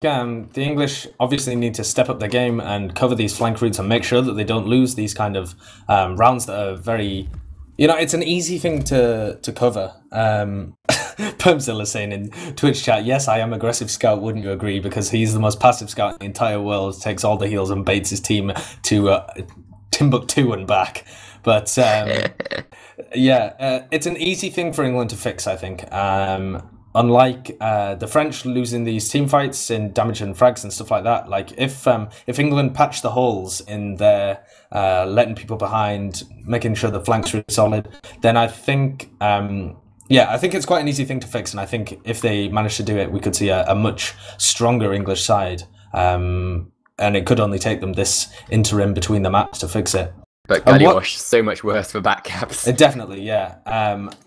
the English obviously need to step up their game and cover these flank routes and make sure that they don't lose these kind of rounds that are very, it's an easy thing to cover. Permzilla saying in Twitch chat, yes, I am aggressive scout, wouldn't you agree? Because he's the most passive scout in the entire world, takes all the heals and baits his team to Timbuktu and back. But it's an easy thing for England to fix, I think. Unlike the French losing these team fights in damage and frags and stuff like that, like if England patch the holes in their letting people behind, making sure the flanks are solid, then I think I think it's quite an easy thing to fix, and I think if they manage to do it, we could see a much stronger English side, and it could only take them this interim between the maps to fix it. But Gullywash, so much worse for back caps. Definitely, yeah.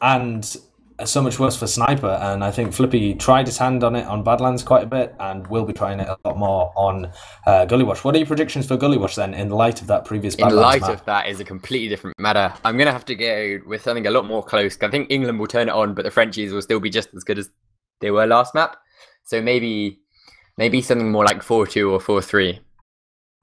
And so much worse for Sniper, and I think Flippy tried his hand on it on Badlands quite a bit, and will be trying it a lot more on Gullywash. What are your predictions for Gullywash then, in light of that previous Badlands In light map? of that is a completely different matter. I'm going to have to go with something a lot more close. I think England will turn it on, but the Frenchies will still be just as good as they were last map. So maybe something more like 4-2 or 4-3.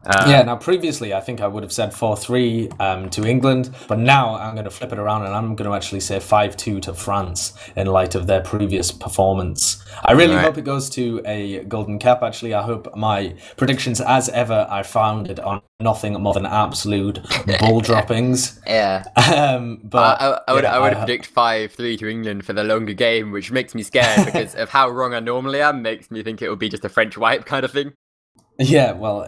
Now previously I think I would have said 4-3 to England, but now I'm going to flip it around and I'm going to actually say 5-2 to France in light of their previous performance. I really hope it goes to a golden cap, actually. I hope my predictions, as ever, are founded on nothing more than absolute ball droppings. Yeah. But I would predict 5-3 to England for the longer game, which makes me scared because of how wrong I normally am, makes me think it will be just a French wipe kind of thing. Yeah, well,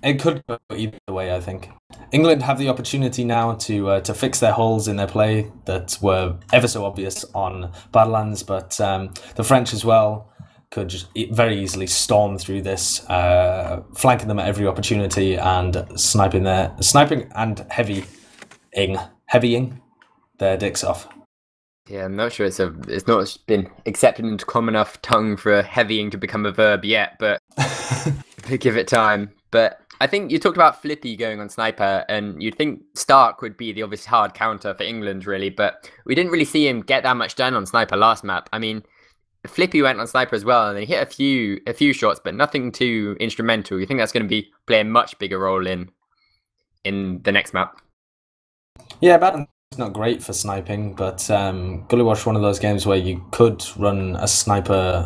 it could go either way, I think. England have the opportunity now to fix their holes in their play that were ever so obvious on Badlands, but the French as well could just very easily storm through this, flanking them at every opportunity and sniping and heavying their dicks off. Yeah, I'm not sure it's not been accepted into common enough tongue for heavying to become a verb yet, but give it time. But I think you talked about Flippy going on Sniper, and you'd think Stark would be the obvious hard counter for England, really, but we didn't really see him get that much done on Sniper last map. I mean, Flippy went on Sniper as well, and he hit a few shots, but nothing too instrumental. You think that's going to play a much bigger role in the next map? Yeah, Badlands is not great for sniping, but Gullywash, one of those games where you could run a sniper,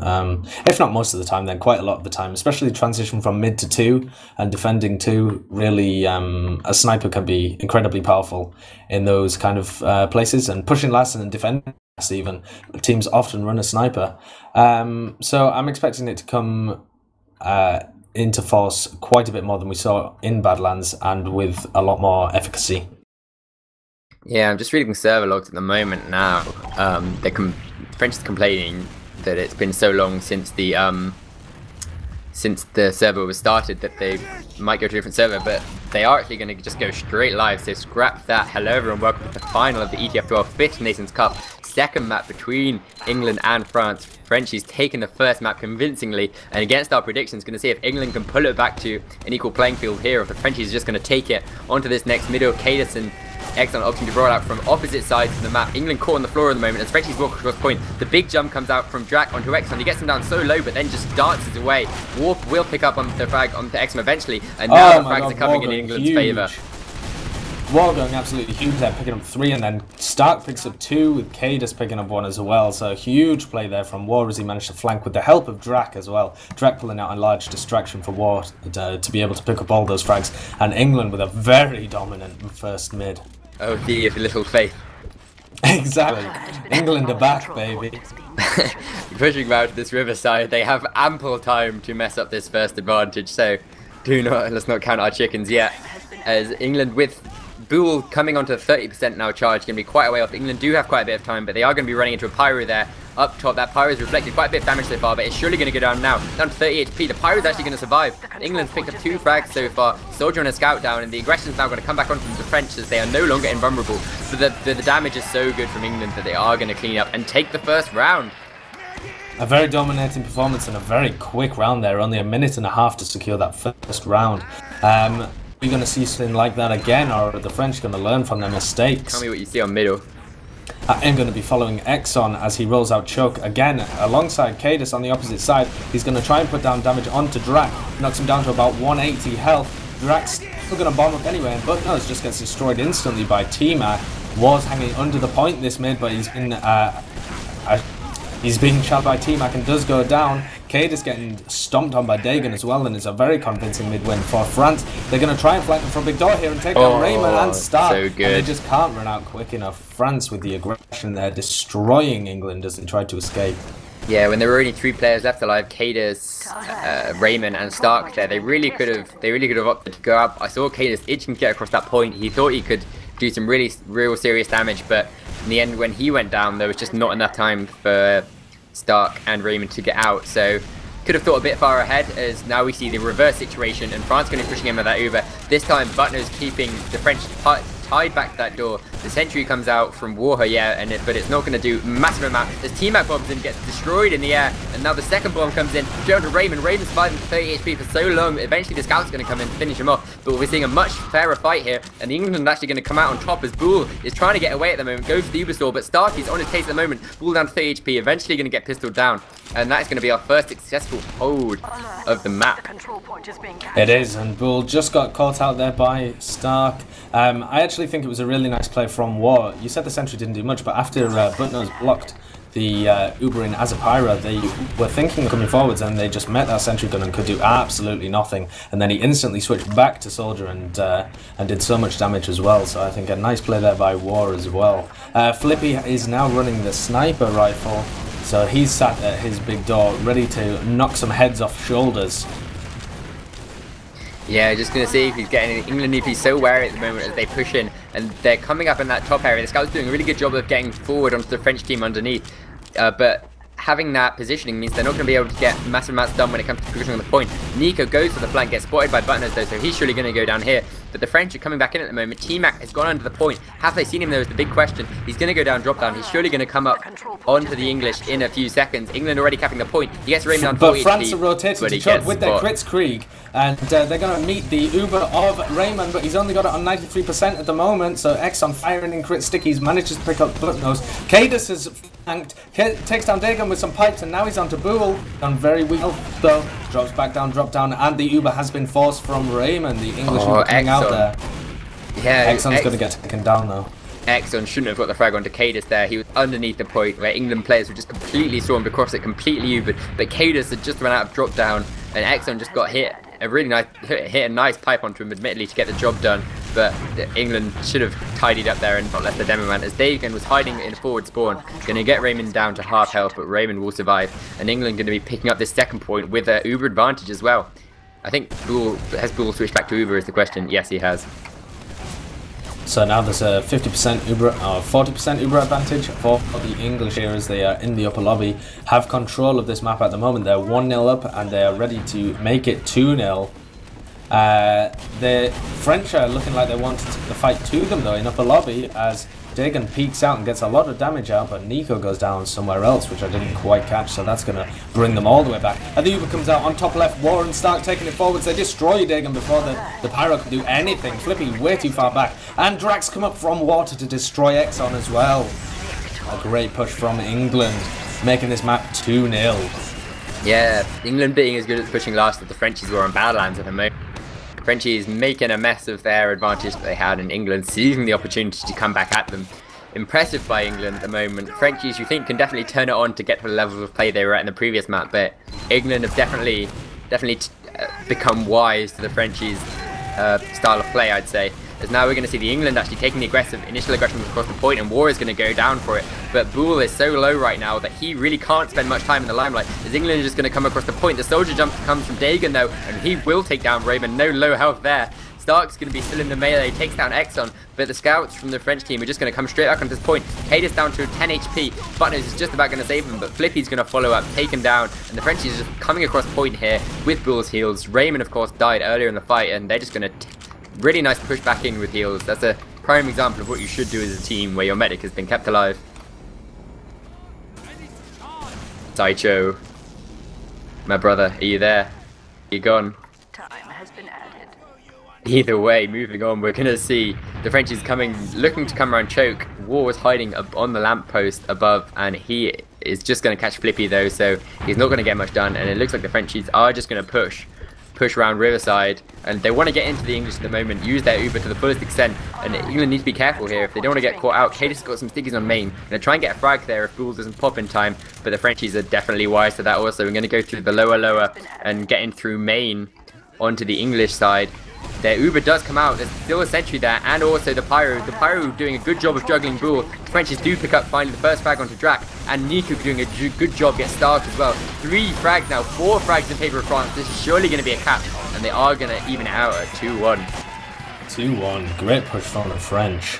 if not most of the time, then quite a lot of the time, especially the transition from mid to 2 and defending 2. Really, a sniper can be incredibly powerful in those kind of places, and pushing last and defending last even. Teams often run a sniper. So I'm expecting it to come into force quite a bit more than we saw in Badlands, and with a lot more efficacy. Yeah, I'm just reading server logs at the moment now. French is complaining that it's been so long since the server was started that they might go to a different server, but they are actually going to just go straight live, so scrap that. Hello everyone, welcome to the final of the ETF2L 5th Nations Cup, second map between England and France. Frenchie's taken the first map convincingly, and against our predictions, going to see if England can pull it back to an equal playing field here, or if the Frenchies are just going to take it onto this next middle. Cadus and Excellent option to roll out from opposite sides of the map. England caught on the floor at the moment as Frenchies walk across point. The big jump comes out from Drac onto Exxon. He gets him down so low, but then just dances away. Warp will pick up on the frag onto Exxon eventually, and now the frags are coming in England's favour. War going absolutely huge there, picking up 3, and then Stark picks up 2 with Cadus picking up 1 as well. So huge play there from War as he managed to flank with the help of Drac as well. Drac pulling out a large distraction for War to be able to pick up all those frags, and England with a very dominant first mid. Oh dear, little faith. Exactly. England are back, baby. Pushing out this riverside, they have ample time to mess up this first advantage, so let's not count our chickens yet. As England with Boole coming onto 30% now charged, going to be quite a way off. England do have quite a bit of time, but they are going to be running into a Pyro there up top. That Pyro has reflected quite a bit of damage so far, but it's surely going to go down now. Down to 30 HP. The Pyro is actually going to survive. England's picked up 2 frags so far. Soldier and a Scout down, and the aggression is now going to come back onto the French as they are no longer invulnerable. But the damage is so good from England that they are going to clean up and take the first round. A very dominating performance and a very quick round there. Only a minute and a half to secure that first round. Are we going to see something like that again, or are the French going to learn from their mistakes? Tell me what you see on middle. I am going to be following Exxon as he rolls out Chuck again alongside Cadus on the opposite side. He's going to try and put down damage onto Drac, knocks him down to about 180 health. Drac's still going to bomb up anyway, but no, just gets destroyed instantly by T-Mac. War's hanging under the point this mid, but he's being shot by T-Mac and does go down. Cade is getting stomped on by Dagon as well, and it's a very convincing mid-win for France. They're going to try and flank them from Big Door here and take down Raymond and Stark. So good. And they just can't run out quick enough. France with the aggression there, destroying England as they try to escape. Yeah, when there were only 3 players left alive, Cadus, Raymond, and Stark there, they really could have opted to go up. I saw Cadus itching to get across that point. He thought he could do some real serious damage, but in the end, when he went down, there was just not enough time for Stark and Raymond to get out. So could have thought a bit far ahead, as now we see the reverse situation and France going to be pushing him with that Uber. This time Butner's keeping the French tied back to that door. The sentry comes out from Warher, yeah, but it's not going to do massive amount. As T-Mac bombs in, gets destroyed in the air, and now the second bomb comes in, straight onto Raymond. Raymond's surviving 30 HP for so long. Eventually the scout's going to come in and finish him off, but we're seeing a much fairer fight here, and England actually going to come out on top as Bull is trying to get away at the moment, goes for the Uber store, but Starkey's on his case at the moment. Bull down to 30 HP, eventually going to get pistoled down, and that is going to be our first successful hold of the map. It is, and Bull just got caught out there by Stark. I actually think it was a really nice play from War. You said the sentry didn't do much, but after Butner's blocked the Uber in Azapira, they were thinking of coming forwards, and they just met that sentry gun and could do absolutely nothing. And then he instantly switched back to Soldier and did so much damage as well. So I think a nice play there by War as well. Flippy is now running the sniper rifle, so he's sat at his big door ready to knock some heads off shoulders. Yeah, just going to see if he's getting it. England need to be so wary at the moment as they push in, and they're coming up in that top area. The scouts doing a really good job of getting forward onto the French team underneath, but having that positioning means they're not going to be able to get massive amounts done when it comes to pushing on the point. Nico goes for the flank, gets spotted by Butners though, so he's surely going to go down here. But the French are coming back in at the moment. T-Mac has gone under the point. Have they seen him though is the big question. He's going to go down, drop down. He's surely going to come up onto the English in a few seconds. England already capping the point. He gets Raymond on 40 But France are rotating to Chuck with their crits Krieg, and they're going to meet the Uber of Raymond, but he's only got it on 93% at the moment, so X on firing in crit stickies manages to pick up Bloodnose. Cadus has flanked, takes down Dagon with some pipes, and now he's onto Boole. Done very well though. Drops back down, drop down, and the Uber has been forced from Raymond. The English Uber coming out there. Yeah, Exxon's going to get taken down though. Exxon shouldn't have got the frag onto Cadus there. He was underneath the point where England players were just completely swarmed across it, completely Ubered. But Cadus had just run out of drop down, and Exxon just got hit a nice pipe onto him, admittedly, to get the job done. But England should have tidied up there and not left the demo man, as Dagan was hiding in a forward spawn. Going to get Raymond down to half health, but Raymond will survive. And England going to be picking up this second point with an Uber advantage as well. I think has Bull switched back to Uber is the question. Yes, he has. So now there's a 50% Uber, 40% Uber advantage for the English here as they are in the upper lobby, have control of this map at the moment. They're 1-0 up and they are ready to make it 2-0. The French are looking like they want the fight to them though in upper lobby, as Dagan peeks out and gets a lot of damage out, but Nico goes down somewhere else, which I didn't quite catch, so that's going to bring them all the way back. And the Uber comes out on top left, War and Stark taking it forwards. They destroy Dagan before the Pyro can do anything. Flippy way too far back. And Drax come up from water to destroy Exxon as well. A great push from England, making this map 2-0. Yeah, England being as good at pushing last as the Frenchies were on Badlands at the moment. Frenchies making a mess of their advantage that they had, in England seizing the opportunity to come back at them. Impressive by England at the moment. Frenchies, you think, can definitely turn it on to get to the levels of play they were at in the previous map, but England have definitely become wise to the Frenchies' style of play, I'd say. As now we're going to see the England actually taking the initial aggression across the point, and War is going to go down for it. But Boole is so low right now that he really can't spend much time in the limelight, as England is just going to come across the point. The soldier jump comes from Dagan though, and he will take down Raymond. No low health there. Stark's going to be still in the melee, takes down Exxon, but the scouts from the French team are just going to come straight back onto this point. Cadus down to 10 HP, Butners is just about going to save him, but Flippy's going to follow up, take him down, and the Frenchies are just coming across point here with Bull's heals. Raymond, of course, died earlier in the fight, and they're just going to really nice push back in with heals. That's a prime example of what you should do as a team where your medic has been kept alive. Sideshow, my brother, are you there? Are you gone? Time has been added. Either way, moving on, we're going to see the Frenchies looking to come around choke. War was hiding up on the lamppost above, and he is just going to catch Flippy though, so he's not going to get much done, and it looks like the Frenchies are just going to push around Riverside, and they want to get into the English at the moment, use their Uber to the fullest extent, and England needs to be careful here if they don't want to get caught out. Cadis got some stickies on main, going to try and get a frag there if Bull doesn't pop in time, but the Frenchies are definitely wise to that also. We're going to go through the lower and get in through main onto the English side. Their Uber does come out, there's still a sentry there, and also the Pyro. The Pyro doing a good job of juggling Bull. The Frenchies do pick up finally the first frag onto Drac, and Nico doing a good job, gets Stark as well. 3 frags now, 4 frags in favour of France. This is surely going to be a cap, and they are going to even it out at 2-1. 2-1, great push from the French.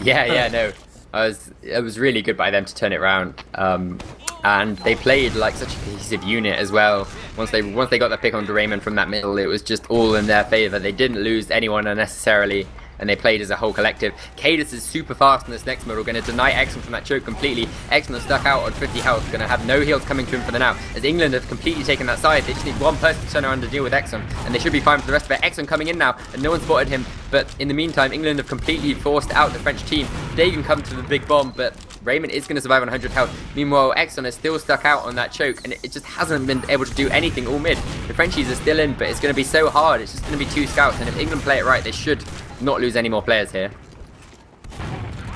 Yeah, no. It was really good by them to turn it around. And they played like such a cohesive unit as well. Once they got the pick on Raymond from that middle, it was just all in their favour. They didn't lose anyone unnecessarily, and they played as a whole collective. Cadis is super fast in this next middle, going to deny Exxon from that choke completely. Exxon is stuck out on 50 health, going to have no heals coming to him for the now. As England have completely taken that side, they just need one person to turn around to deal with Exxon, and they should be fine for the rest of it. Exxon coming in now, and no one spotted him, but in the meantime, England have completely forced out the French team. They can come to the big bomb, but Raymond is going to survive on 100 health. Meanwhile, Exxon is still stuck out on that choke, and it just hasn't been able to do anything all mid. The Frenchies are still in, but it's going to be so hard. It's just going to be 2 scouts, and if England play it right, they should not lose any more players here.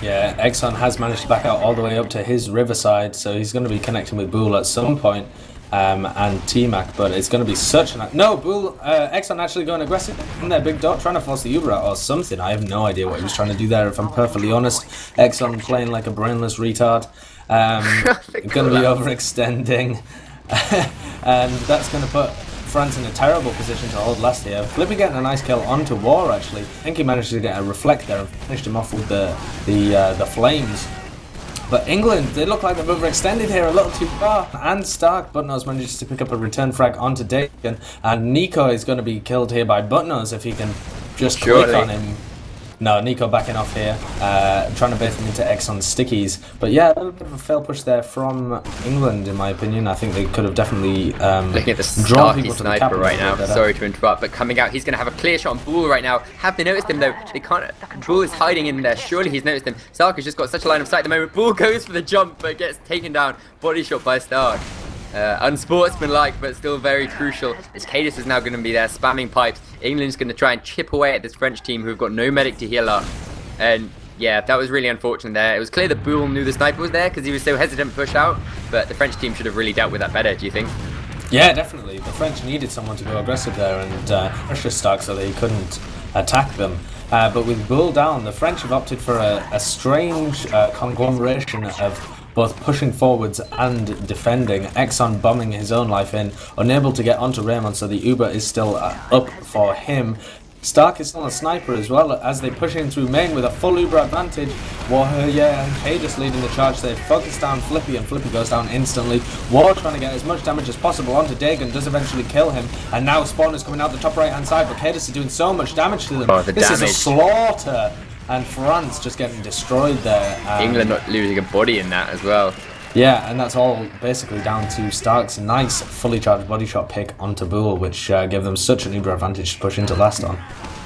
Yeah, Exxon has managed to back out all the way up to his Riverside, so he's going to be connecting with Bull at some point, and T-Mac, but it's going to be such an... No, Bull, Exxon actually going aggressive in their big dot, trying to force the Uber out or something. I have no idea what he was trying to do there, if I'm perfectly honest. Exxon playing like a brainless retard. Going to be overextending. And that's going to put France in a terrible position to hold last here. Flippy getting a nice kill onto War, actually. I think he managed to get a reflect there and finished him off with the flames. But England, they look like they've overextended here a little too far. And Stark, Butnose manages to pick up a return frag onto Dagan. And Nico is going to be killed here by Butnose if he can just click on him. No, Nico backing off here, trying to bait him into Exxon's stickies. But yeah, a little bit of a fail push there from England, in my opinion. I think they could have definitely looking at the Starky sniper right now. Sorry to interrupt, but coming out, he's going to have a clear shot on Bull right now. Have they noticed him though? They can't. Bull is hiding in there. Surely he's noticed him. Stark has just got such a line of sight at the moment. Bull goes for the jump, but gets taken down. Body shot by Stark. Unsportsmanlike, but still very crucial. As Cadis is now going to be there spamming pipes. England's going to try and chip away at this French team who've got no medic to heal up. And yeah, that was really unfortunate there. It was clear that Bull knew the sniper was there because he was so hesitant to push out, but the French team should have really dealt with that better, do you think? Yeah, definitely. The French needed someone to go aggressive there and pressure Stark so they couldn't attack them. But with Bull down, the French have opted for a strange conglomeration of both pushing forwards and defending. Exxon bombing his own life in, unable to get onto Raymond, so the Uber is still up for him. Stark is still a sniper as well as they push in through main with a full Uber advantage. Warrior and Cadis leading the charge. They focus down Flippy and Flippy goes down instantly. War trying to get as much damage as possible onto Dagan, does eventually kill him. And now Spawn is coming out the top right hand side, but Cadis is doing so much damage to them. This is a slaughter. And France just getting destroyed there. England not losing a body in that as well. Yeah, and that's all basically down to Stark's nice fully charged body shot pick onto Bull, which gave them such an Uber advantage to push into last on.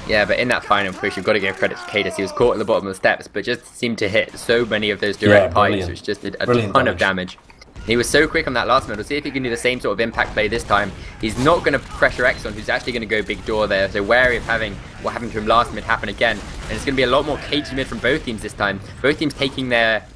Yeah, but in that final push, you've got to give credit to Cadis. He was caught at the bottom of the steps, but just seemed to hit so many of those direct pipes, which just did a ton of damage. He was so quick on that last middle. See if he can do the same sort of impact play this time. He's not going to pressure Exxon, who's actually going to go big door there. So wary of having what happened to him last mid happen again. And it's going to be a lot more cagey mid from both teams this time. Both teams taking their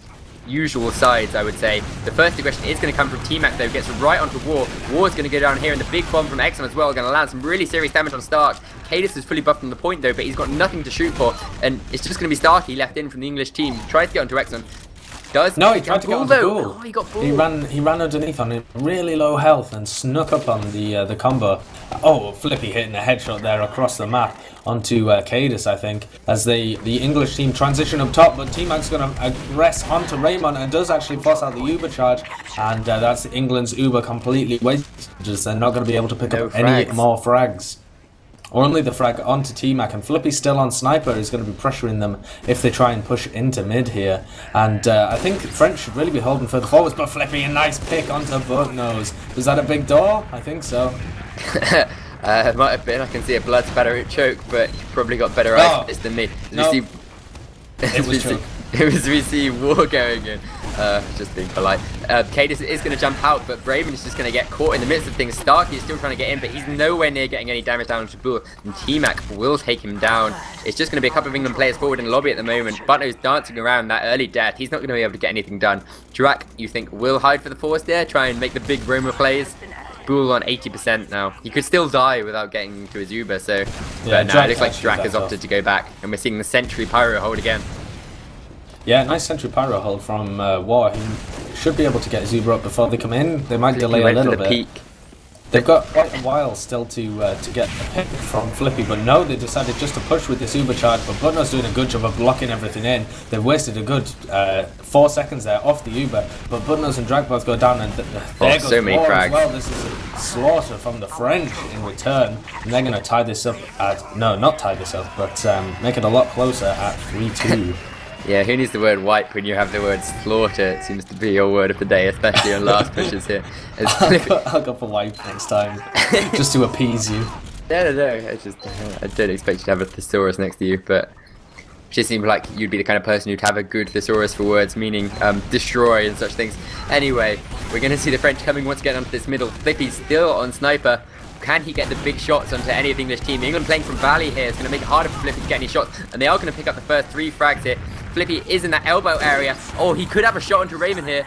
usual sides, I would say. The first aggression is going to come from T-Mac though. Gets right onto War. War's going to go down here, and the big bomb from Exxon as well. Going to land some really serious damage on Stark. Cadis is fully buffed on the point though, but he's got nothing to shoot for. And it's just going to be Starky left in from the English team. Tries to get onto Exxon. No, he tried to get on the Bull. Oh, he got Bull. He ran underneath on him, really low health, and snuck up on the combo. Oh, Flippy hitting a headshot there across the map onto Cadis, I think, as the English team transition up top. But T-Mac's going to aggress onto Raymond and does actually force out the Uber charge, and that's England's Uber completely wasted. They're not going to be able to pick up any more frags. Only the frag onto T-Mac, and Flippy still on sniper is going to be pressuring them if they try and push into mid here. And I think French should really be holding further forwards, but Flippy a nice pick onto Butnose. Was that a big door? I think so. It might have been. I can see a blood spatter choke, but he probably got better eyes than me. No. It was choke. It was we see War going in. Just being polite. Cadis is going to jump out, but Braven is just going to get caught in the midst of things. Starkey is still trying to get in, but he's nowhere near getting any damage down to Bull. And T-Mac will take him down. It's just going to be a couple of England players forward in the lobby at the moment. Butno's dancing around that early death. He's not going to be able to get anything done. Drak, you think, will hide for the force there, try and make the big Roma plays. Bull on 80% now. He could still die without getting to his Uber, so... Yeah, but now it looks like Drak has opted to go back. And we're seeing the Sentry Pyro hold again. Yeah, nice Sentry Pyro hold from War. He should be able to get his Uber up before they come in. They might delay a little bit. Peak. They've got quite a while still to get a pick from Flippy, but no, they decided just to push with this Uber charge, but Butno's doing a good job of blocking everything in. They've wasted a good 4 seconds there off the Uber, but Butno's and Drag both go down, and there goes so many War frags. as well. This is a slaughter from the French in return, and they're going to tie this up at... No, not tie this up, but make it a lot closer at 3-2. Yeah, who needs the word wipe when you have the word slaughter? It seems to be your word of the day, especially on last pushes here. I'll go for wipe next time, just to appease you. No, I don't expect you to have a thesaurus next to you, but it just seems like you'd be the kind of person who'd have a good thesaurus for words, meaning destroy and such things. Anyway, we're going to see the French coming once again onto this middle. Flippy's still on Sniper. Can he get the big shots onto any of the English team? England playing from Valley here is going to make it harder for Flippy to get any shots, and they are going to pick up the first 3 frags here. Flippy is in that elbow area. Oh, he could have a shot onto Raven here.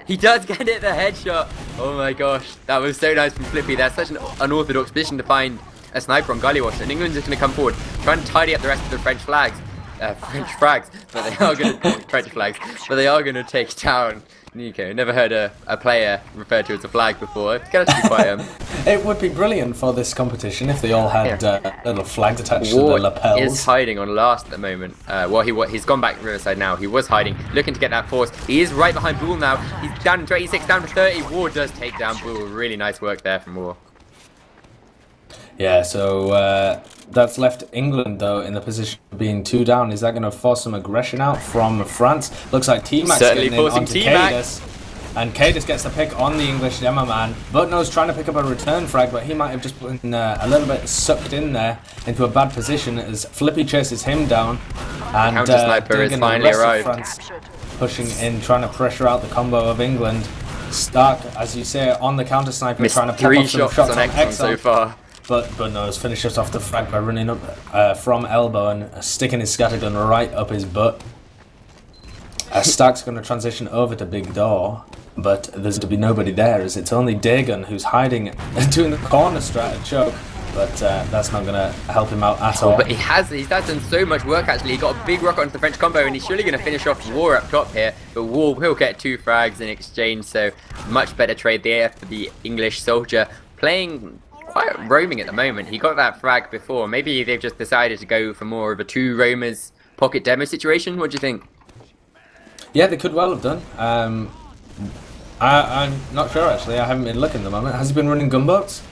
He does get it, the headshot. Oh my gosh, that was so nice from Flippy. That's such an unorthodox position to find a sniper on Gullywash, and England's just going to come forward, trying to tidy up the rest of the French flags. French frags, but they are going to French flags, but they are going to take down Nico. Never heard a player referred to as a flag before. It's going to be quite It would be brilliant for this competition if they all had little flags attached to their lapels. Is hiding on last at the moment. Well, he's gone back Riverside now. He was hiding, looking to get that force. He is right behind Bull now. He's down to 26, down to 30. War does take down Bull. Really nice work there from War. Yeah, so that's left England, though, in the position of being 2 down. Is that going to force some aggression out from France? Looks like T-Mac's certainly getting in forcing onto T-Mac. Cadis. And Cadis gets the pick on the English demo man. Butno's trying to pick up a return frag, but he might have just been a little bit sucked in there into a bad position as Flippy chases him down. And Counter Sniper is finally arrived. France pushing in, trying to pressure out the combo of England. Stark, as you say, on the counter sniper, Missed trying to pop 3 up some shots shots on on Exxon Exxon. so far. But No's finishes off the frag by running up from elbow and sticking his scattergun right up his butt. Stark's going to transition over to Big Door, but there's to be nobody there as it's only Dagon who's hiding doing the corner strat at choke. But that's not going to help him out at all. But he's done so much work actually. He got a big rocket onto the French combo and he's surely going to finish off War up top here. But War will get 2 frags in exchange, so much better trade there for the English soldier. Playing quite roaming at the moment. He got that frag before. Maybe they've just decided to go for more of a 2 roamers pocket demo situation. What do you think? Yeah, they could well have done. I'm not sure actually. I haven't been looking at the moment. Has he been running gunboats?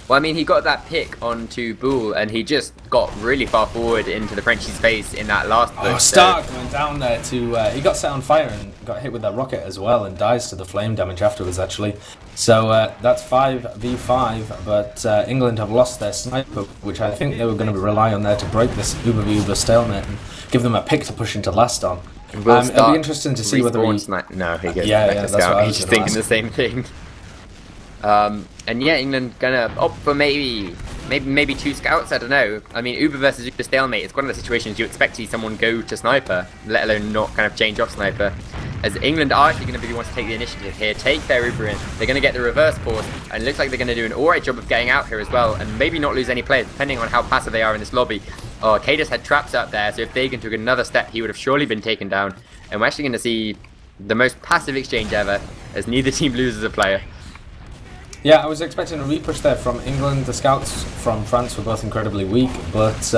Well, I mean, he got that pick onto Bull, and he just got really far forward into the Frenchie's face in that last push. Oh, Stark went down there to... he got set on fire and got hit with that rocket as well and dies to the flame damage afterwards, actually. So that's 5v5, but England have lost their sniper, which I think they were going to rely on there to break this uber stalemate and give them a pick to push into last on. It'll be interesting to see whether he... No, he gets yeah, back to scout. He's just thinking the same thing. And yeah, England gonna opt for maybe 2 scouts. I don't know. I mean, Uber versus Uber stalemate. It's one of the situations you expect to see someone go to sniper, let alone not kind of change off sniper. As England are actually going to be the ones to take the initiative here, take their Uber in. They're going to get the reverse force, and it looks like they're going to do an alright job of getting out here as well, and maybe not lose any players depending on how passive they are in this lobby. Oh, Cadis had traps out there, so if Dagan took another step, he would have surely been taken down. And we're actually going to see the most passive exchange ever, as neither team loses a player. Yeah, I was expecting a repush there from England. The scouts from France were both incredibly weak, but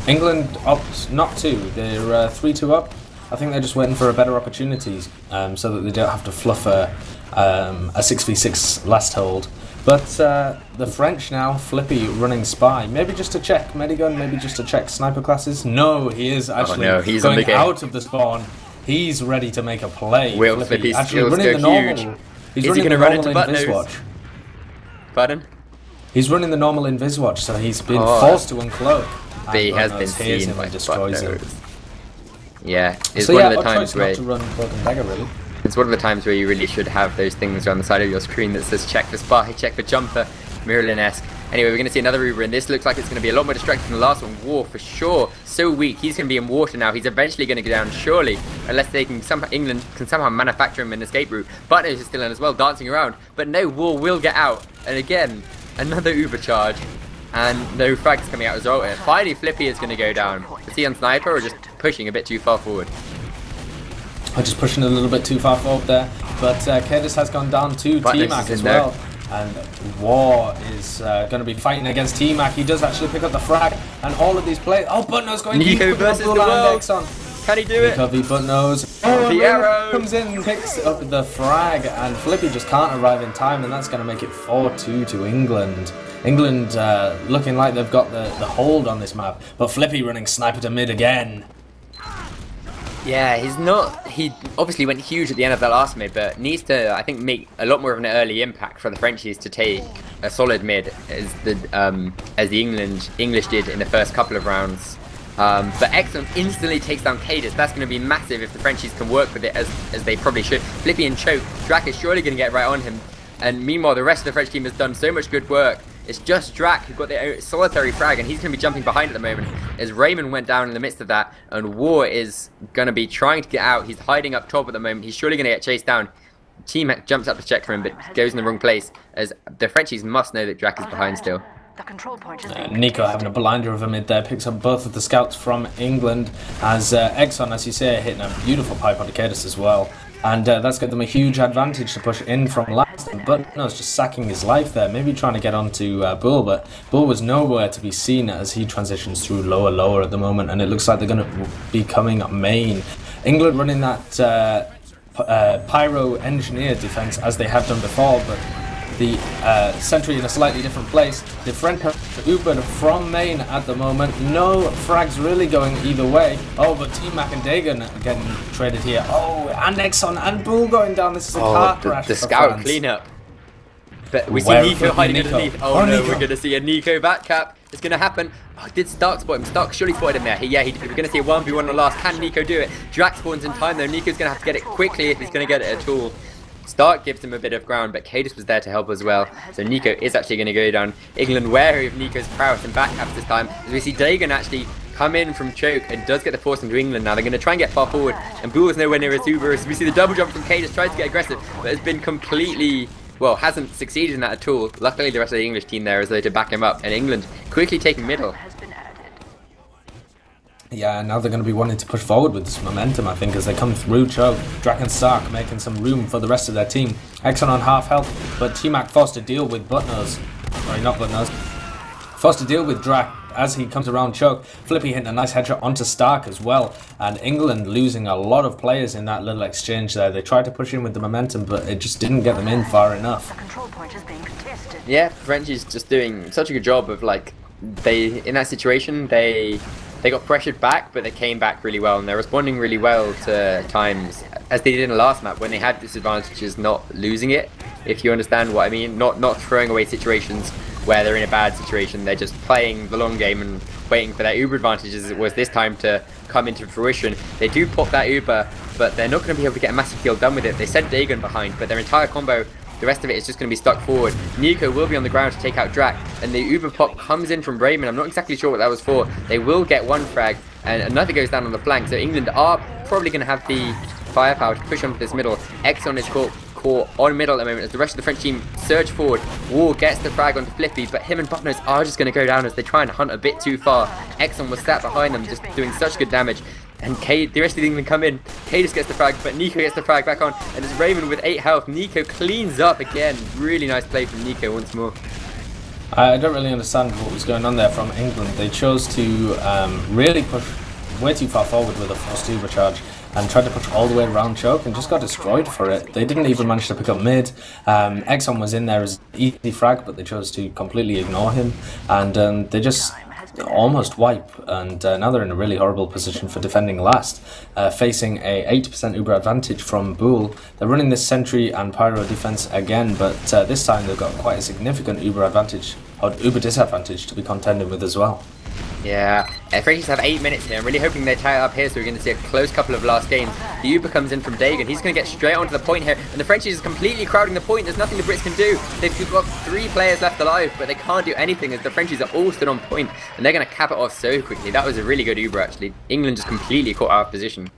England opt not to. They're 3-2 up. I think they're just waiting for a better opportunity so that they don't have to fluff a 6v6 last hold. But the French now, Flippy running Spy. Maybe just to check Medigun, maybe just to check sniper classes. No, he is actually he's going out of the spawn. He's ready to make a play. Will Flippy's actually skills running go the normal. huge. He's Is he running going to the run into normal in Butno's? Viswatch. Pardon? He's running the normal invis watch, so he's been forced to uncloak. But he has been seen by destroys him. Yeah, it's so one yeah, of the times where not to run Cloak and Dagger, really. It's one of the times where you really should have those things on the side of your screen that says check for spy, check for jumper, Mirrorlin-esque. Anyway, we're going to see another Uber, and this looks like it's going to be a lot more destructive than the last one. War, for sure. So weak. He's going to be in water now. He's eventually going to go down, surely. Unless they can somehow, England can somehow manufacture him an escape route. Buttnose is still in as well, dancing around. But no, War will get out. And again, another Uber charge. And no frags coming out as well. Finally, Flippy is going to go down. Is he on Sniper or just pushing a bit too far forward? I'm just pushing a little bit too far forward there. But Cadis has gone down to T-Mac as well. And War is going to be fighting against T-Mac. He does actually pick up the frag. And all of these players... Oh, Buttnose going Nico versus the world. Can he do it? Nico v Buttnose. Oh, the arrow comes in and picks up the frag. And Flippy just can't arrive in time. And that's going to make it 4-2 to England. England looking like they've got the hold on this map. But Flippy running Sniper to mid again. Yeah, he obviously went huge at the end of that last mid, but needs to, I think, make a lot more of an early impact for the Frenchies to take a solid mid as the English did in the first couple of rounds. But Exxon instantly takes down Cadis. That's going to be massive if the Frenchies can work with it as they probably should. Flippy and Choke, Drac is surely going to get right on him. And meanwhile, the rest of the French team has done so much good work. It's just Drac who got the solitary frag, and he's going to be jumping behind at the moment as Raymond went down in the midst of that, and War is going to be trying to get out. He's hiding up top at the moment. He's surely going to get chased down. Team jumps up to check for him, but goes in the wrong place, as the Frenchies must know that Drac is behind still. Nico having a blinder of a mid there, picks up both of the scouts from England, as Exxon, as you say, hitting a beautiful pipe onto Cadis as well. And that's got them a huge advantage to push in from last. But no, it's just sacking his life there. Maybe trying to get onto Bull, but Bull was nowhere to be seen as he transitions through lower at the moment. And it looks like they're going to be coming main. England running that Pyro Engineer defense as they have done before, but the sentry in a slightly different place. The French have Ubered from main at the moment. No frags really going either way. Oh, but T-Mac and Dagon are getting traded here. Oh, and Exxon and Bull going down. This is a car crash. The scout cleanup. But we see Nico hiding underneath. Oh no, we're going to see a Nico back cap. It's going to happen. Oh, did Stark spot him? Stark surely spotted him there. Yeah, we're going to see a 1v1 on the last. Can Nico do it? Drax spawns in time though. Nico's going to have to get it quickly if he's going to get it at all. Stark gives him a bit of ground, but Cadis was there to help as well. So Nico is actually going to go down. England wary of Nico's prowess and backcaps this time. As we see Dagon actually come in from Choke and does get the force into England now. They're going to try and get far forward. And Bull is nowhere near his Uber. As we see the double jump from Cadis, tries to get aggressive, but has been completely, well, hasn't succeeded in that at all. Luckily the rest of the English team there is there to back him up. And England quickly taking middle. Yeah, now they're going to be wanting to push forward with this momentum, I think, as they come through Choke. Drac and Stark making some room for the rest of their team. Exxon on half health, but T-Mac forced to deal with Buttnose. Sorry, not Buttnose. Forced to deal with Drac as he comes around Choke. Flippy hitting a nice headshot onto Stark as well. And England losing a lot of players in that little exchange there. They tried to push in with the momentum, but it just didn't get them in far enough. Yeah, Frenchie's just doing such a good job of, like, in that situation, they got pressured back, but they came back really well, and they're responding really well to times, as they did in the last map, when they had disadvantages not losing it, if you understand what I mean. Not throwing away situations where they're in a bad situation. They're just playing the long game and waiting for their Uber advantage, as it was this time, to come into fruition. They do pop that Uber, but they're not going to be able to get a massive kill done with it. They sent Dagon behind, but their entire combo, the rest of it is just going to be stuck forward. Nico will be on the ground to take out Drac, and the Uber pop comes in from Raymond. I'm not exactly sure what that was for. They will get one frag, and another goes down on the flank, so England are probably going to have the firepower to push onto this middle. Exxon is caught on middle at the moment as the rest of the French team surge forward. War gets the frag onto Flippy, but him and Buttnose are just going to go down as they try and hunt a bit too far. Exxon was sat behind them, just doing such good damage. And the rest of the England come in. Cadis gets the frag, but Nico gets the frag back on. And it's Raymond with 8 health. Nico cleans up again. Really nice play from Nico once more. I don't really understand what was going on there from England. They chose to really push way too far forward with a forced Uber charge and tried to push all the way around Choke and just got destroyed for it. They didn't even manage to pick up mid. Exxon was in there as easy frag, but they chose to completely ignore him. And they just almost wipe, and now they're in a really horrible position for defending last, facing a 8% Uber advantage from Bull. They're running this Sentry and Pyro defense again, but this time they've got quite a significant Uber advantage uber disadvantage to be contending with as well. Yeah, Frenchies have 8 minutes here. I'm really hoping they tie it up here, so we're going to see a close couple of last games. The Uber comes in from Dagon. He's going to get straight onto the point here, and the Frenchies are completely crowding the point. There's nothing the Brits can do. They've got 3 players left alive, but they can't do anything as the Frenchies are all stood on point, and they're going to cap it off so quickly. That was a really good Uber, actually. England just completely caught out of position.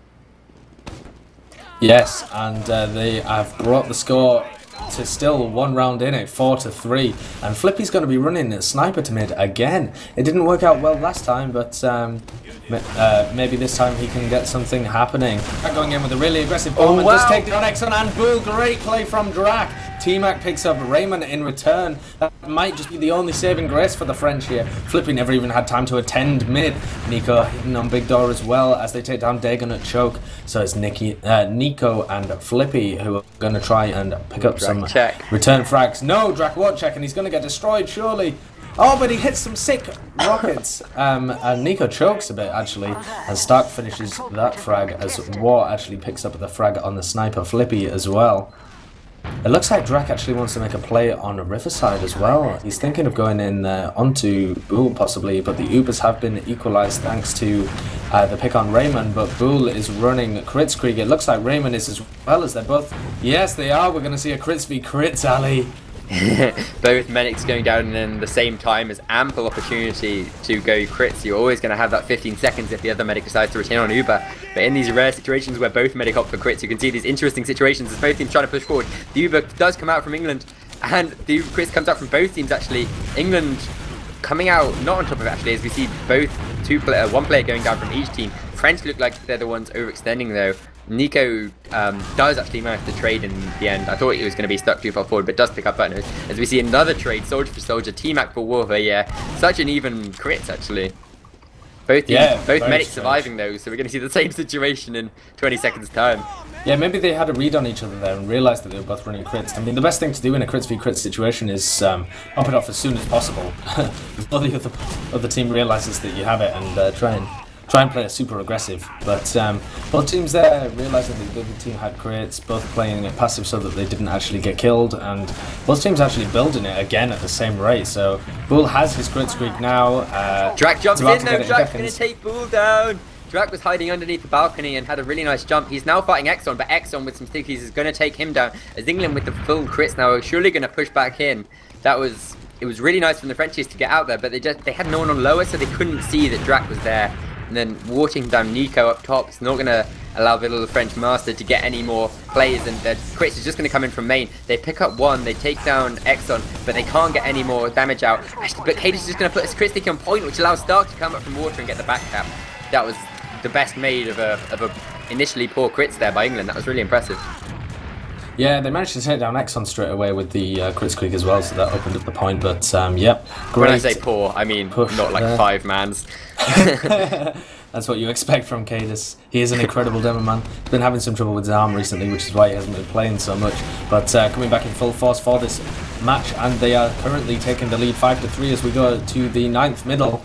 Yes, and they have brought the score to still 1 round in it, 4-3, and Flippy's going to be running sniper to mid again. It didn't work out well last time, but maybe this time he can get something happening. Going in with a really aggressive bomb and just take down Exxon and Bull. Great play from Drac. T-Mac picks up Raymond in return. That might just be the only saving grace for the French here. Flippy never even had time to attend mid. Nico hidden on Big Door as well as they take down Dagon at choke. So it's Nico and Flippy who are going to try and pick up some return frags. No, Drac won't check, and he's going to get destroyed surely. Oh, but he hits some sick rockets. And Nico chokes a bit actually, and Stark finishes that frag as War actually picks up the frag on the sniper Flippy as well. It looks like Drac actually wants to make a play on Riverside as well. He's thinking of going in onto Bull possibly, but the Ubers have been equalised thanks to the pick on Raymond, but Bull is running Kritzkrieg. It looks like Raymond is as well as they're both. Yes, they are. We're going to see a Crits v Crits, Ali. Both medics going down in the same time is ample opportunity to go crits. You're always going to have that 15 seconds if the other medic decides to retain on Uber. But in these rare situations where both medic opt for crits, you can see these interesting situations as both teams trying to push forward. The Uber does come out from England, and the Uber crits comes out from both teams actually. England coming out not on top of it actually, as we see both one player going down from each team. French look like they're the ones overextending though. Nico does actually manage to trade in the end. I thought he was going to be stuck too far forward, but does pick up buttoners. As we see another trade, soldier for soldier, T-Mac for Warfare. Yeah, such an even crits actually. Both medics surviving though, so we're going to see the same situation in 20 seconds time. Yeah, maybe they had a read on each other there and realised that they were both running crits. I mean, the best thing to do in a crits v crits situation is pop it off as soon as possible before the other team realises that you have it, and try and play it super aggressive. But both teams there realising that the other team had crits, both playing it passive so that they didn't actually get killed, and both teams actually building it again at the same rate. So Bull has his crit streak now. Drac jumps in though, Drac's going to take Bull down. Drac was hiding underneath the balcony and had a really nice jump. He's now fighting Exxon, but Exxon with some stickies is going to take him down. As England with the full crits now are surely going to push back in. It was really nice from the Frenchies to get out there, but they had no one on lower, so they couldn't see that Drac was there. And then watering down Nico up top, it's not going to allow the little French master to get any more players, and their crits is just going to come in from main. They pick up one, they take down Exxon, but they can't get any more damage out. But Cadis is just going to put his crit stick on point, which allows Stark to come up from water and get the back cap. That was the best made of a initially poor crits there by England. That was really impressive. Yeah, they managed to take down Exxon straight away with the crits quick as well, so that opened up the point. But yep, great. When I say poor, I mean not like 5 mans. That's what you expect from Cadis. He is an incredible demo man. He's been having some trouble with his arm recently, which is why he hasn't been playing so much. But coming back in full force for this match, and they are currently taking the lead 5-3 as we go to the 9th middle.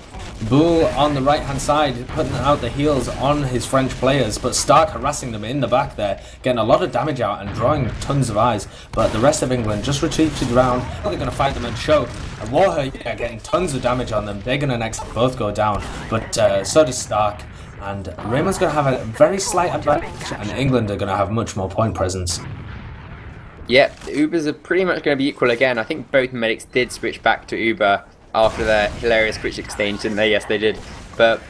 Bull on the right hand side putting out the heals on his French players, but Stark harassing them in the back there, getting a lot of damage out and drawing tons of eyes. But the rest of England just retreated around. They're going to fight them and choke. And Warher getting tons of damage on them. Dagon and X both go down, but so does Stark. And Raymond's going to have a very slight advantage, and England are going to have much more point presence. Yep, the Ubers are pretty much going to be equal again. I think both medics did switch back to Uber after their hilarious crit exchange, didn't they? Yes, they did. But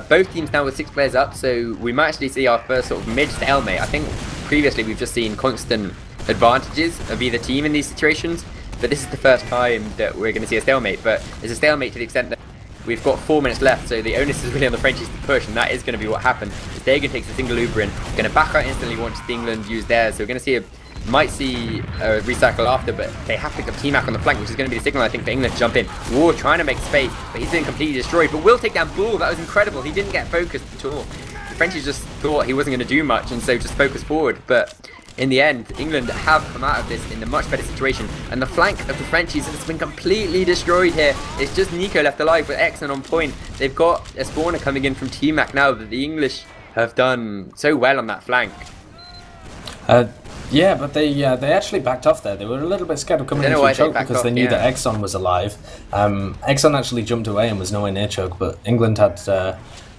both teams now with 6 players up, so we might actually see our first sort of mid-stalemate. I think previously we've just seen constant advantages of either team in these situations, but this is the first time that we're going to see a stalemate. But it's a stalemate to the extent that we've got 4 minutes left, so the onus is really on the Frenchies to push, and that is going to be what happens. Dagon takes a single Uber in, going to back out instantly once England use theirs, so we're going to see might see a recycle after, but they have picked up T-Mac on the flank, which is going to be the signal, I think, for England to jump in. War trying to make space, but he's been completely destroyed. But will take down Bull. That was incredible. He didn't get focused at all. The Frenchies just thought he wasn't going to do much, and so just focused forward. But in the end, England have come out of this in a much better situation, and the flank of the Frenchies has been completely destroyed here. It's just Nico left alive with Exxon on point. They've got a spawner coming in from T-Mac now, that the English have done so well on that flank. Yeah, but they actually backed off there. They were a little bit scared of coming into a choke because they knew that Exxon was alive. Exxon actually jumped away and was nowhere near choke, but England had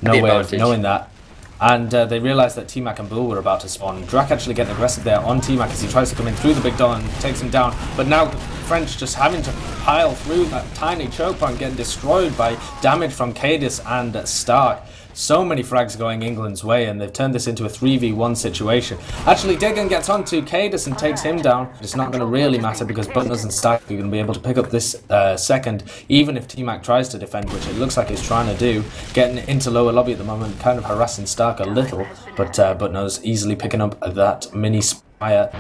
no way of knowing that. And they realised that T-Mac and Bull were about to spawn. Drac actually getting aggressive there on T-Mac as he tries to come in through the big door and takes him down. But now the French just having to pile through that tiny choke point, getting destroyed by damage from Cadis and Stark. So many frags going England's way, and they've turned this into a 3v1 situation. Actually, Diggin gets onto Cadis and takes him down. It's not going to really matter because Buttners and Stark are going to be able to pick up this second, even if T-Mac tries to defend, which it looks like he's trying to do. Getting into lower lobby at the moment, kind of harassing Stark a little, but Buttners easily picking up that mini Spire.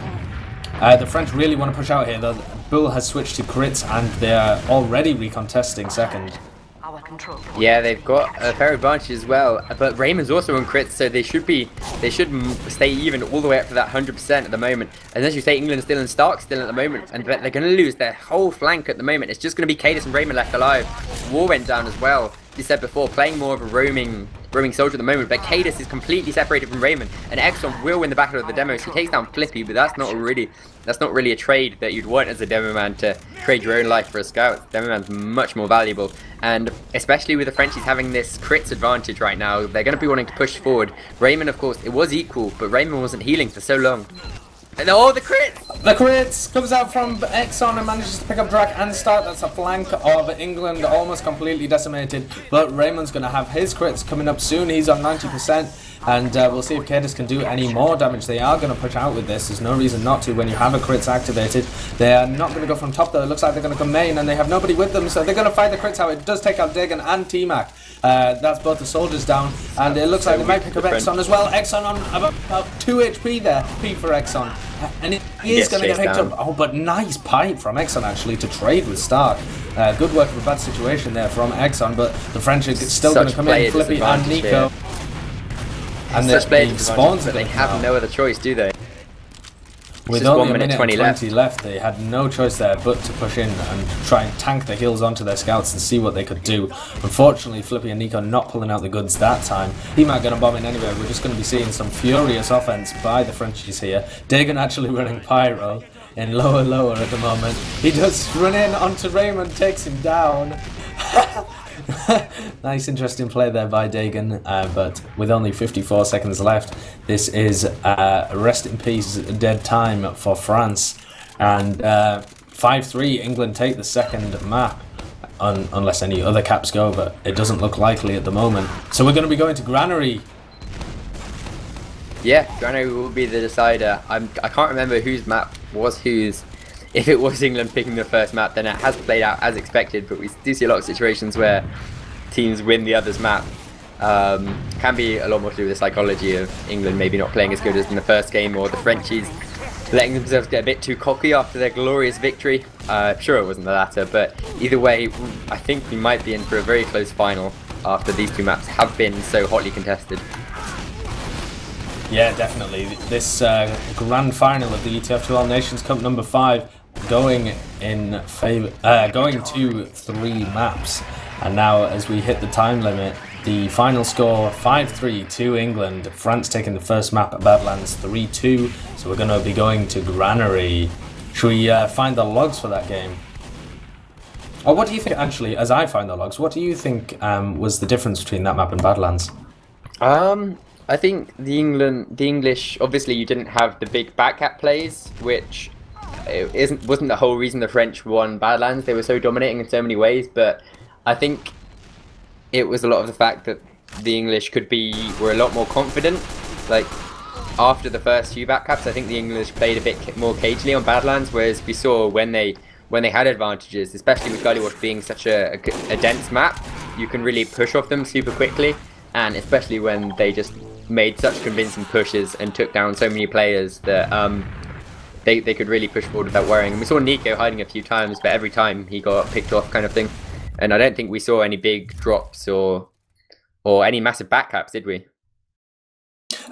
The French really want to push out here, though. Bull has switched to crits, and they're already recontesting second. Yeah, they've got a fair advantage as well, but Raymond's also on crits, so they should stay even all the way up to that 100% at the moment. And as you say, England still in Stark still at the moment, and they're going to lose their whole flank at the moment. It's just going to be Cadis and Raymond left alive. War went down as well. You said before, playing more of a roaming soldier at the moment, but Cadis is completely separated from Raymond, and Exxon will win the battle of the demo, so he takes down Flippy, but that's not really a trade that you'd want as a demo man, to trade your own life for a scout. Demo man's much more valuable, and especially with the Frenchies having this crits advantage right now, they're going to be wanting to push forward. Raymond, of course, it was equal, but Raymond wasn't healing for so long. And oh, the crits! The crits comes out from Exxon and manages to pick up Drac and Stark. That's a flank of England almost completely decimated. But Raymond's going to have his crits coming up soon. He's on 90%. And we'll see if Cadis can do any more damage. They are going to push out with this. There's no reason not to when you have a crits activated. They are not going to go from top though. It looks like they're going to come main and they have nobody with them. So they're going to fight the crits out. It does take out Dagan and T-Mac. That's both the soldiers down. And it looks like they might pick up Exxon as well. Exxon on about 2 HP there. P for Exxon. And he is going to get picked up. Oh, but nice pipe from Exxon actually to trade with Stark. Good work of a bad situation there from Exxon. But the French are still going to come in. Flippy and Nico. And they spawns, but they have no other choice, do they? With only a minute 20 left, they had no choice there but to push in and try and tank the heals onto their scouts and see what they could do. Unfortunately, Flippy and Nico not pulling out the goods that time. He might get a bomb in anyway. We're just going to be seeing some furious offense by the Frenchies here. Dagan actually running Pyro in lower at the moment. He does run in onto Raymond, takes him down. Nice, interesting play there by Dagan, but with only 54 seconds left, this is rest in peace, dead time for France. And 5-3, England take the second map, unless any other caps go, but it doesn't look likely at the moment. So we're going to be going to Granary. Yeah, Granary will be the decider. I can't remember whose map was whose. If it was England picking the first map, then it has played out as expected, but we do see a lot of situations where teams win the other's map. Can be a lot more to do with the psychology of England maybe not playing as good as in the first game, or the Frenchies letting themselves get a bit too cocky after their glorious victory. Sure, it wasn't the latter, but either way, I think we might be in for a very close final after these two maps have been so hotly contested. Yeah, definitely. This grand final of the ETF2L Nations Cup number 5 going in favor, going to 3 maps. And now, as we hit the time limit, the final score 5-3 to England. France taking the first map at Badlands 3-2. So we're going to be going to Granary. Should we find the logs for that game? Or what do you think, actually, as I find the logs, what do you think was the difference between that map and Badlands? I think the English, obviously you didn't have the big backcap plays, which wasn't the whole reason the French won Badlands. They were so dominating in so many ways, but I think it was a lot of the fact that the English were a lot more confident. Like, after the first few backcaps, I think the English played a bit more cagely on Badlands, whereas we saw when they had advantages, especially with Gullywash being such a dense map, you can really push off them super quickly, and especially when they just made such convincing pushes and took down so many players that they could really push forward without worrying. And we saw Nico hiding a few times, but every time he got picked off kind of thing. And I don't think we saw any big drops or any massive backcaps, did we?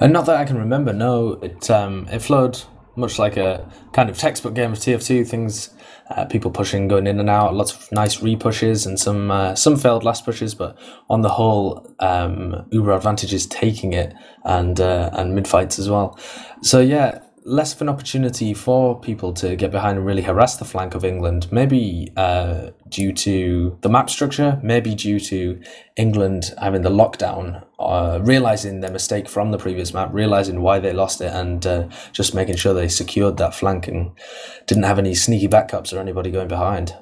Not that I can remember, no. It flowed much like a kind of textbook game of TF2, things, people pushing, going in and out, lots of nice re-pushes and some failed last pushes, but on the whole, Uber Advantage is taking it, and mid-fights as well. So yeah, less of an opportunity for people to get behind and really harass the flank of England. Maybe due to the map structure, maybe due to England having the lockdown, realizing their mistake from the previous map, realizing why they lost it, and just making sure they secured that flank and didn't have any sneaky backups or anybody going behind.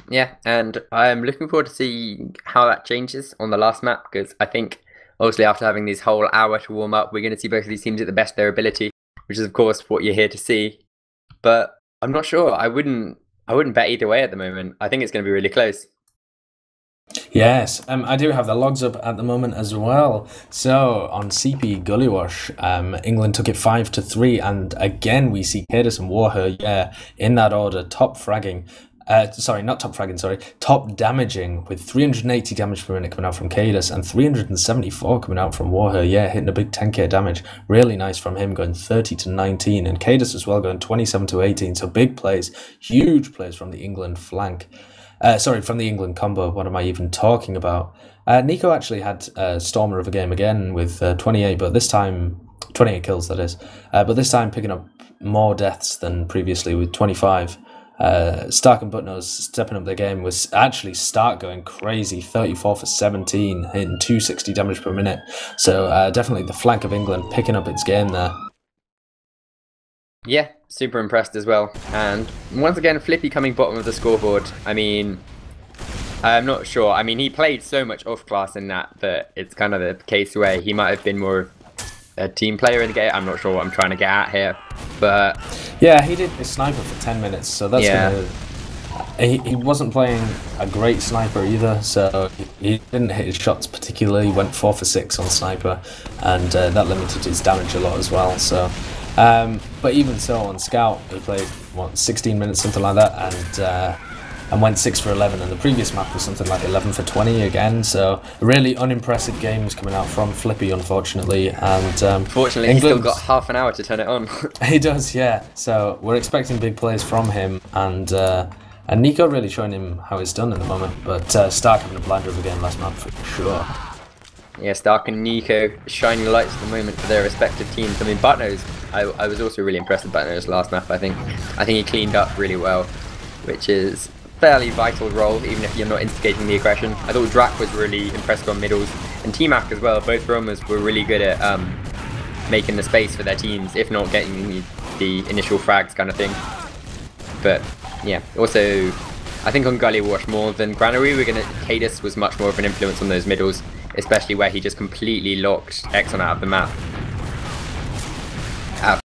Yeah, and I'm looking forward to see how that changes on the last map, because I think obviously after having this whole hour to warm up, we're going to see both of these teams at the best of their ability, which is of course what you're here to see. But I'm not sure. I wouldn't bet either way at the moment. I think it's going to be really close. Yes, I do have the logs up at the moment as well. So on CP Gullywash, England took it 5-3, and again we see Cadis and Warher, in that order, top fragging. Top damaging, with 380 damage per minute coming out from Cadis and 374 coming out from Warher, hitting a big 10k damage. Really nice from him, going 30-19, and Cadis as well going 27-18. So big plays, huge plays from the England flank. From the England combo. What am I even talking about? Nico actually had a stormer of a game again with 28, but this time 28 kills, that is. But this time picking up more deaths than previously with 25. Stark and Butnose stepping up their game. Was actually Stark going crazy, 34 for 17, hitting 260 damage per minute. So definitely the flank of England picking up its game there. Yeah, super impressed as well. And once again, Flippy coming bottom of the scoreboard. I mean, I'm not sure. I mean, he played so much off class in that it's kind of the case where he might have been more of a team player in the game. I'm not sure what I'm trying to get at here, but yeah, he did a sniper for 10 minutes, so that's gonna. He wasn't playing a great sniper either, so he didn't hit his shots particularly. He went 4 for 6 on sniper, and that limited his damage a lot as well. So, but even so, on scout he played 16 minutes, something like that, and went 6 for 11, and the previous map was something like 11 for 20 again. So really unimpressive games coming out from Flippy, unfortunately. And fortunately, he's still got half an hour to turn it on. He does, yeah. So we're expecting big plays from him, and Nico really showing him how it's done at the moment. But Stark having a blinder of a game last map for sure. Yeah, Stark and Nico shining lights at the moment for their respective teams. I mean, Butnose, I was also really impressed with Butnose last map. I think he cleaned up really well, which is fairly vital role, even if you're not instigating the aggression. I thought Drac was really impressive on middles, and T-Mac as well. Both roamers were really good at making the space for their teams, if not getting the initial frags kind of thing. But yeah, also I think on Gullywash more than Granary, Cadis was much more of an influence on those middles, especially where he just completely locked Exxon out of the map.